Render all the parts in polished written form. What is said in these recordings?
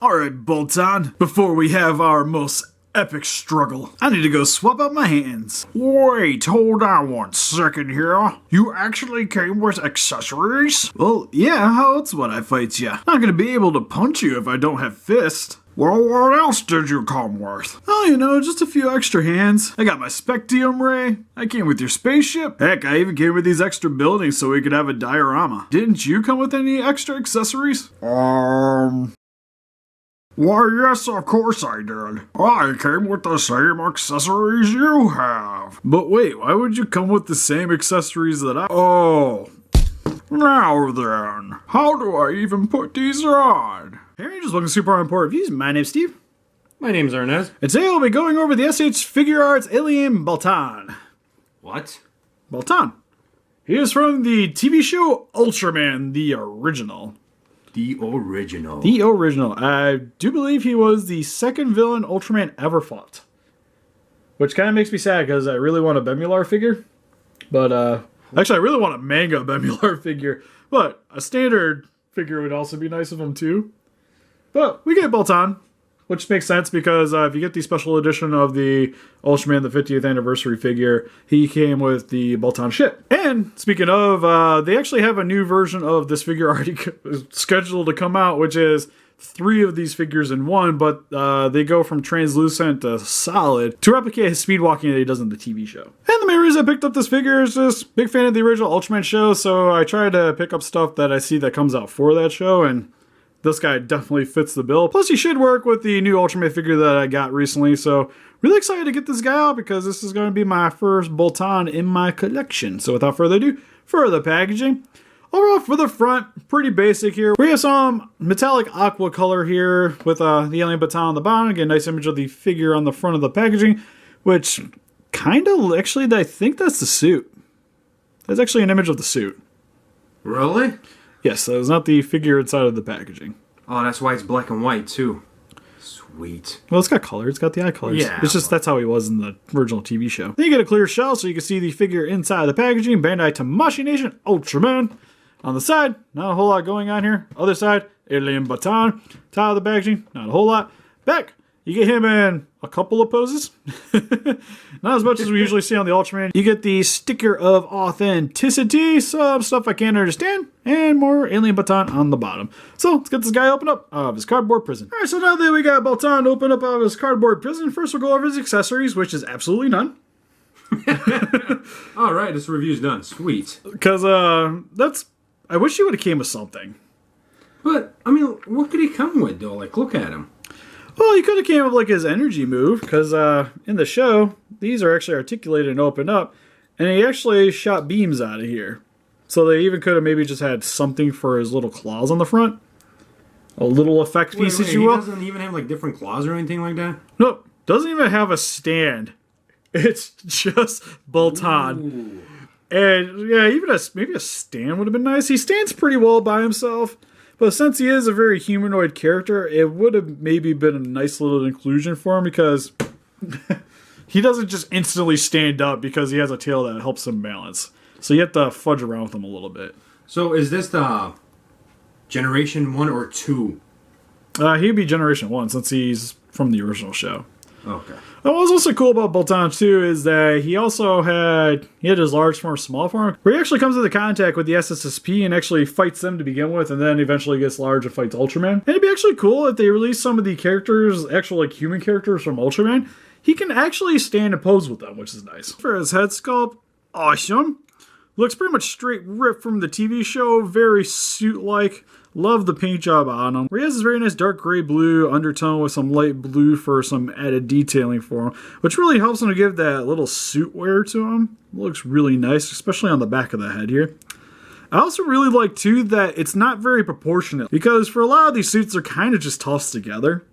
Alright, Baltan, before we have our most epic struggle, I need to go swap out my hands. Wait, hold on 1 second here. You actually came with accessories? Well, yeah, how else would I fight ya? Not gonna be able to punch you if I don't have fists. Well, what else did you come with? Oh, you know, just a few extra hands. I got my Spectium Ray. I came with your spaceship. Heck, I even came with these extra buildings so we could have a diorama. Didn't you come with any extra accessories? Why, yes, of course I did. I came with the same accessories you have. But wait, why would you come with the same accessories that I... Oh. Now then, how do I even put these on? Hey Rangers, welcome to Super Import Reviews. My name's Steve. My name's Arnes. And today we'll be going over the SH Figuarts Alien Baltan. What? Baltan. He is from the TV show Ultraman, the original. The original. The original. I do believe he was the second villain Ultraman ever fought. Which kind of makes me sad because I really want a Bemular figure. But, actually I really want a manga Bemular figure. But a standard figure would also be nice of him too. But we get Baltan, which makes sense because if you get the special edition of the Ultraman, the 50th anniversary figure, he came with the Baltan ship. And speaking of, they actually have a new version of this figure already scheduled to come out, which is 3 of these figures in one, but they go from translucent to solid to replicate his speed walking that he does in the TV show. And the main reason I picked up this figure is just big fan of the original Ultraman show, so I try to pick up stuff that I see that comes out for that show, and this guy definitely fits the bill. Plus, he should work with the new Ultraman figure that I got recently, so really excited to get this guy out because this is going to be my first Baltan in my collection. So without further ado, for the packaging. Overall, for the front, pretty basic here. We have some metallic aqua color here with the Alien Baltan on the bottom. Again, nice image of the figure on the front of the packaging, which kind of, actually, I think that's the suit. That's actually an image of the suit. Really? Yes, that was not the figure inside of the packaging. Oh, that's why it's black and white, too. Sweet. Well, it's got color. It's got the eye colors. Yeah. It's just that's how he was in the original TV show. Then you get a clear shell so you can see the figure inside the packaging. Bandai Tamashii Nations, Ultraman. On the side, not a whole lot going on here. Other side, Alien Baltan. Top of the packaging, not a whole lot. Back, you get him in a couple of poses. Not as much as we usually see on the Ultraman. You get the sticker of authenticity, some stuff I can't understand, and more Alien Baltan on the bottom. So let's get this guy open up out of his cardboard prison. Alright, so now that we got Baltan open up out of his cardboard prison, first we'll go over his accessories, which is absolutely none. Alright, this review's done. Sweet. Because, I wish he would have came with something. But, I mean, what could he come with, though? Like, look at him. Well, he could have came up like his energy move, because in the show, these are actually articulated and opened up, and he actually shot beams out of here. So they even could have maybe just had something for his little claws on the front. A little effect piece, if you will. He doesn't even have, like, different claws or anything like that? Nope. Doesn't even have a stand. It's just Baltan. Ooh. And, yeah, even maybe a stand would have been nice. He stands pretty well by himself. But since he is a very humanoid character, it would have maybe been a nice little inclusion for him because he doesn't just instantly stand up because he has a tail that helps him balance. So you have to fudge around with him a little bit. So is this the Generation 1 or 2? He'd be Generation 1 since he's from the original show. Okay. And what was also cool about Baltan too is that he also had his large form, small form, where he actually comes into contact with the SSSP and actually fights them to begin with, and then eventually gets large and fights Ultraman. And it'd be actually cool if they release some of the characters, actual like human characters from Ultraman. He can actually stand and pose with them, which is nice. For his head sculpt, awesome. Looks pretty much straight ripped from the TV show, very suit-like. Love the paint job on him. Where he has this very nice dark gray blue undertone with some light blue for some added detailing for him, which really helps him to give that little suit wear to him. Looks really nice, especially on the back of the head here. I also really like too that it's not very proportionate because for a lot of these suits they're kind of just tossed together.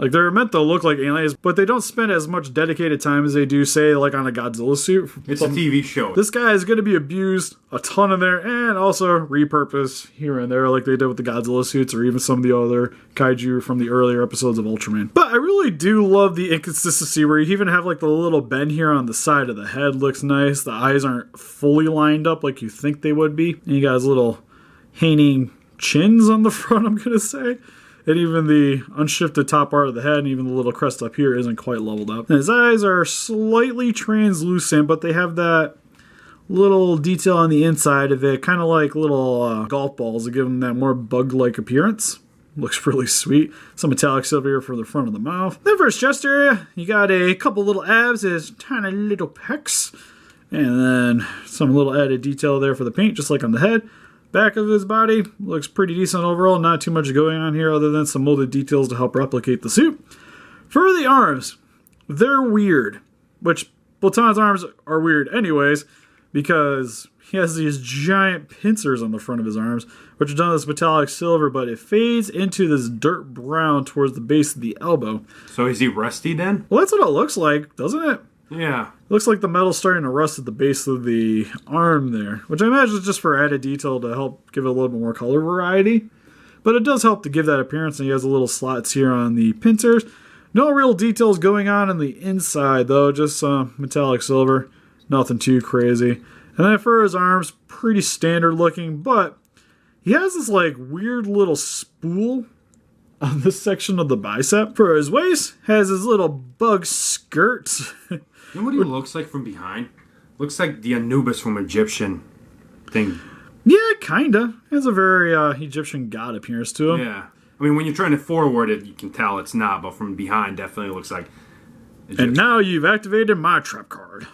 Like, they're meant to look like aliens, but they don't spend as much dedicated time as they do, say, like on a Godzilla suit. It's a TV show. This guy is going to be abused a ton in there, and also repurposed here and there, like they did with the Godzilla suits, or even some of the other kaiju from the earlier episodes of Ultraman. But I really do love the inconsistency where you even have like the little bend here on the side of the head looks nice. The eyes aren't fully lined up like you think they would be. And you got his little hanging chins on the front, I'm going to say. And even the unshifted top part of the head and even the little crest up here isn't quite leveled up. And his eyes are slightly translucent, but they have that little detail on the inside of it, kind of like little golf balls that give him that more bug-like appearance. Looks really sweet. Some metallic silver here for the front of the mouth. Then for his chest area, you got a couple little abs, his tiny little pecs, and then some little added detail there for the paint, just like on the head. Back of his body looks pretty decent overall. Not too much going on here other than some molded details to help replicate the suit. For the arms, they're weird, which Baltan's arms are weird anyways, because he has these giant pincers on the front of his arms, which are done with this metallic silver, but it fades into this dirt brown towards the base of the elbow. So is he rusty then? Well, that's what it looks like, doesn't it? Yeah. It looks like the metal's starting to rust at the base of the arm there, which I imagine is just for added detail to help give it a little bit more color variety. But it does help to give that appearance, and he has the little slots here on the pincers. No real details going on the inside, though, just some metallic silver. Nothing too crazy. And then for his arms, pretty standard looking, but he has this like weird little spool on this section of the bicep. For his waist, has his little bug skirt. You know what he looks like from behind? Looks like the Anubis from Egyptian thing. Yeah, kinda. He has a very Egyptian god appearance to him. Yeah. I mean, when you're trying to forward it, you can tell it's not, but from behind, definitely looks like Egyptian. And now you've activated my trap card.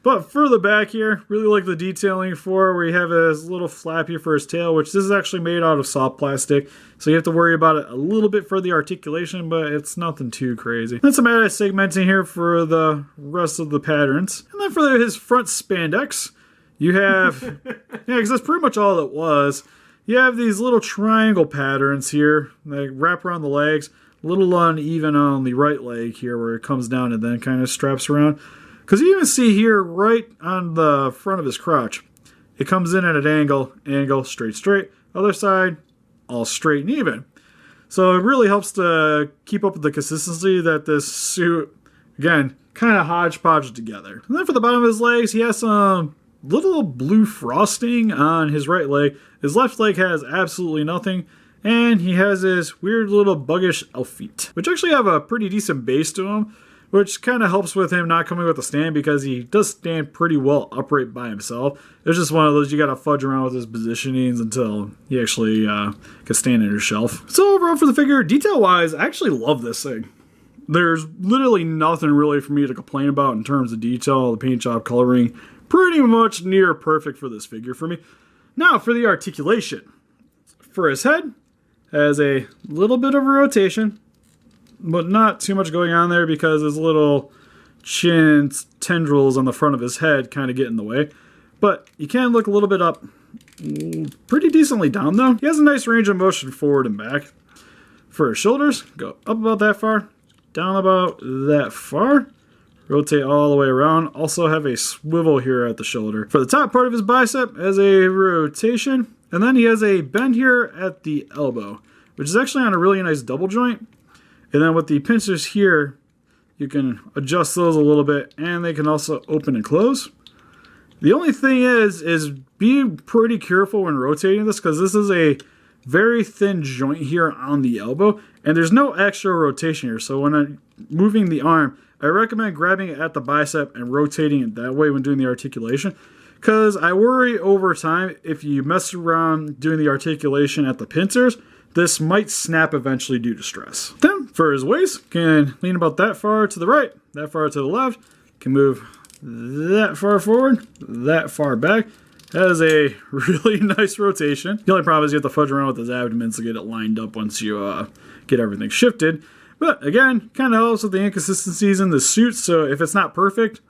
But further back here, really like the detailing for where you have his little flap here for his tail, which this is actually made out of soft plastic. So you have to worry about it a little bit for the articulation, but it's nothing too crazy. Then some added segmenting here for the rest of the patterns. And then for his front spandex, you have, yeah, because that's pretty much all it was. You have these little triangle patterns here. They wrap around the legs, a little uneven on the right leg here where it comes down and then kind of straps around. Because you even see here right on the front of his crotch, it comes in at an angle, straight, other side, all straight and even. So it really helps to keep up with the consistency that this suit, again, kind of hodgepodge together. And then for the bottom of his legs, he has some little blue frosting on his right leg. His left leg has absolutely nothing. And he has this weird little buggish elf feet, which actually have a pretty decent base to him, which kind of helps with him not coming with a stand because he does stand pretty well upright by himself. It's just one of those you got to fudge around with his positionings until he actually can stand on your shelf. So overall for the figure, detail-wise, I actually love this thing. There's literally nothing really for me to complain about in terms of detail. The paint job, coloring, pretty much near perfect for this figure for me. Now for the articulation. For his head, has a little bit of a rotation, but not too much going on there because his little chin tendrils on the front of his head kind of get in the way. But you can look a little bit up. Pretty decently down though. He has a nice range of motion forward and back. For his shoulders, go up about that far, down about that far. Rotate all the way around. Also have a swivel here at the shoulder. For the top part of his bicep, has a rotation. And then he has a bend here at the elbow, which is actually on a really nice double joint. And then with the pincers here, you can adjust those a little bit, and they can also open and close. The only thing is be pretty careful when rotating this, because this is a very thin joint here on the elbow, and there's no extra rotation here. So when I'm moving the arm, I recommend grabbing it at the bicep and rotating it that way when doing the articulation, because I worry over time if you mess around doing the articulation at the pincers, this might snap eventually due to stress. Then, for his waist, can lean about that far to the right, that far to the left, can move that far forward, that far back. Has a really nice rotation. The only problem is you have to fudge around with his abdomen to get it lined up once you get everything shifted. But again, kind of helps with the inconsistencies in the suit, so if it's not perfect,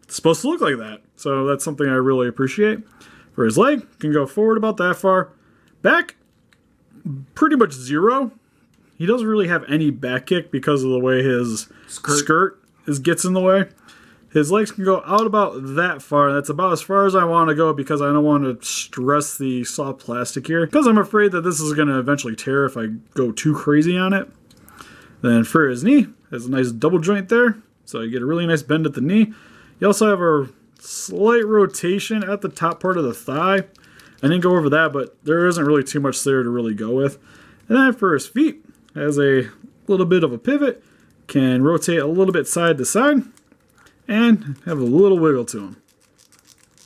it's supposed to look like that. So that's something I really appreciate. For his leg, can go forward about that far. Back, pretty much zero. He doesn't really have any back kick because of the way his skirt gets in the way. His legs can go out about that far. That's about as far as I want to go because I don't want to stress the soft plastic here, because I'm afraid that this is going to eventually tear if I go too crazy on it. Then for his knee, has a nice double joint there, so you get a really nice bend at the knee. You also have a slight rotation at the top part of the thigh. I didn't go over that, but there isn't really too much there to really go with. And then for his feet, has a little bit of a pivot, can rotate a little bit side to side, and have a little wiggle to him.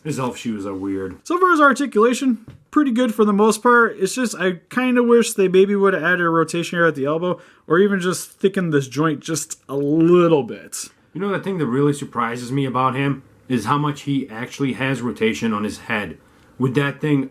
His elf shoes are weird. So for his articulation, pretty good for the most part. It's just I kind of wish they maybe would have added a rotation here at the elbow, or even just thickened this joint just a little bit. You know, the thing that really surprises me about him is how much he actually has rotation on his head. With that thing,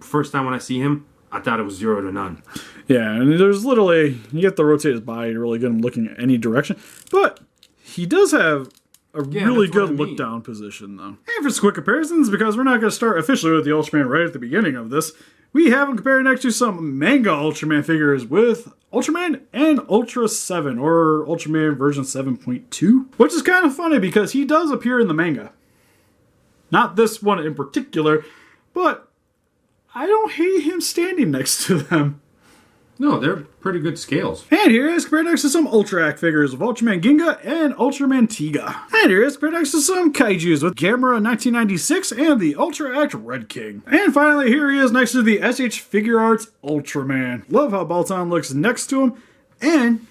first time when I see him, I thought it was 0 to none. Yeah, and there's literally, you have to rotate his body to really get him looking at any direction. But he does have a really good look down position, though. And for some quick comparisons, because we're not going to start officially with the Ultraman right at the beginning of this, we have him compared next to some manga Ultraman figures with Ultraman and Ultra 7, or Ultraman version 7.2. Which is kind of funny because he does appear in the manga. Not this one in particular, but I don't hate him standing next to them. No, they're pretty good scales. And here is compared next to some Ultra Act figures of Ultraman Ginga and Ultraman Tiga. And here is compared next to some Kaijus with Gamera 1996 and the Ultra Act Red King. And finally, here he is next to the SH Figuarts Ultraman. Love how Baltan looks next to him. And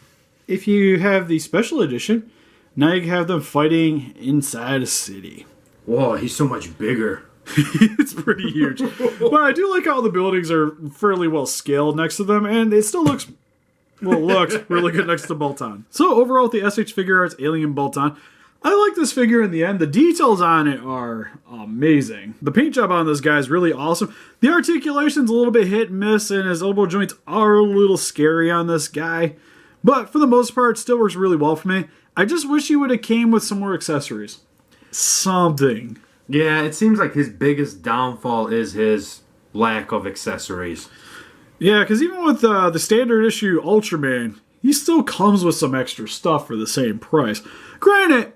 if you have the special edition, now you can have them fighting inside a city. Whoa, he's so much bigger. It's pretty huge. But I do like how the buildings are fairly well scaled next to them, and it still looks really good next to Baltan. So overall with the SH Figuarts Alien Baltan, I like this figure in the end. The details on it are amazing. The paint job on this guy is really awesome. The articulation's a little bit hit and miss, and his elbow joints are a little scary on this guy. But for the most part, it still works really well for me. I just wish he would have came with some more accessories. Something. Yeah, it seems like his biggest downfall is his lack of accessories. Yeah, because even with the standard issue Ultraman, he still comes with some extra stuff for the same price. Granted,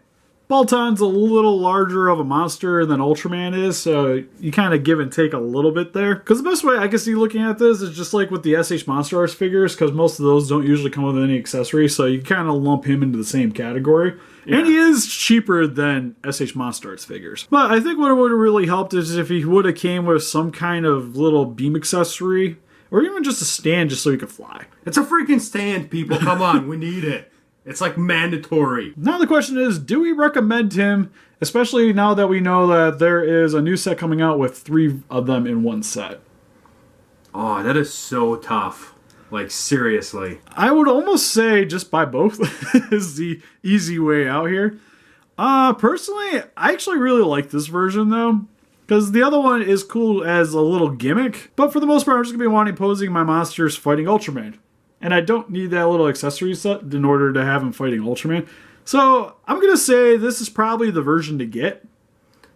Baltan's a little larger of a monster than Ultraman is, so you kind of give and take a little bit there. Because the best way I can see looking at this is just like with the SH Monster Arts figures, because most of those don't usually come with any accessories, so you kind of lump him into the same category. Yeah. And he is cheaper than SH Monster Arts figures. But I think what would have really helped is if he would have came with some kind of little beam accessory, or even just a stand just so he could fly. It's a freaking stand, people. Come on, we need it. It's like mandatory. Now the question is, do we recommend him, especially now that we know that there is a new set coming out with 3 of them in one set? Oh, that is so tough. Like, seriously. I would almost say just buy both is the easy way out here. Personally, I actually really like this version, though. Because the other one is cool as a little gimmick. But for the most part, I'm just going to be wanting posing my monsters fighting Ultraman. And I don't need that little accessory set in order to have him fighting Ultraman. So I'm going to say this is probably the version to get.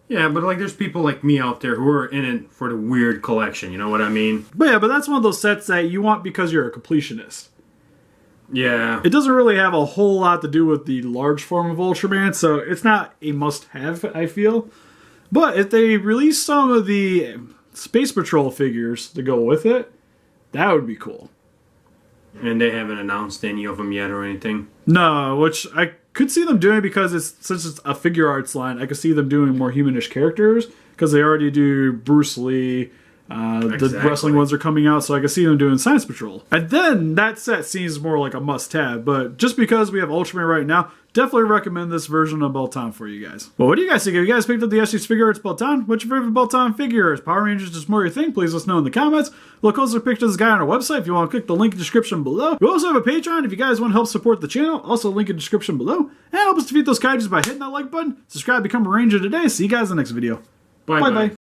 Yeah, but like there's people like me out there who are in it for the weird collection, you know what I mean? But yeah, but that's one of those sets that you want because you're a completionist. Yeah. It doesn't really have a whole lot to do with the large form of Ultraman, so it's not a must-have, I feel. But if they release some of the Space Patrol figures to go with it, that would be cool. And they haven't announced any of them yet or anything? No, which I could see them doing because since it's a figure arts line, I could see them doing more humanish characters because they already do Bruce Lee. Exactly. The wrestling ones are coming out, so I can see them doing Science Patrol. And then that set seems more like a must-have, but just because we have Ultraman right now, definitely recommend this version of Baltan for you guys. Well, what do you guys think? Have you guys picked up the SH Figuarts Baltan? What's your favorite Baltan figure? Is Power Rangers just more your thing? Please let us know in the comments. Look closer pictures of this guy on our website if you want to click the link in the description below. We also have a Patreon if you guys want to help support the channel. Also link in the description below. And help us defeat those kaijus by hitting that like button. Subscribe, become a Ranger today. See you guys in the next video. Bye-bye.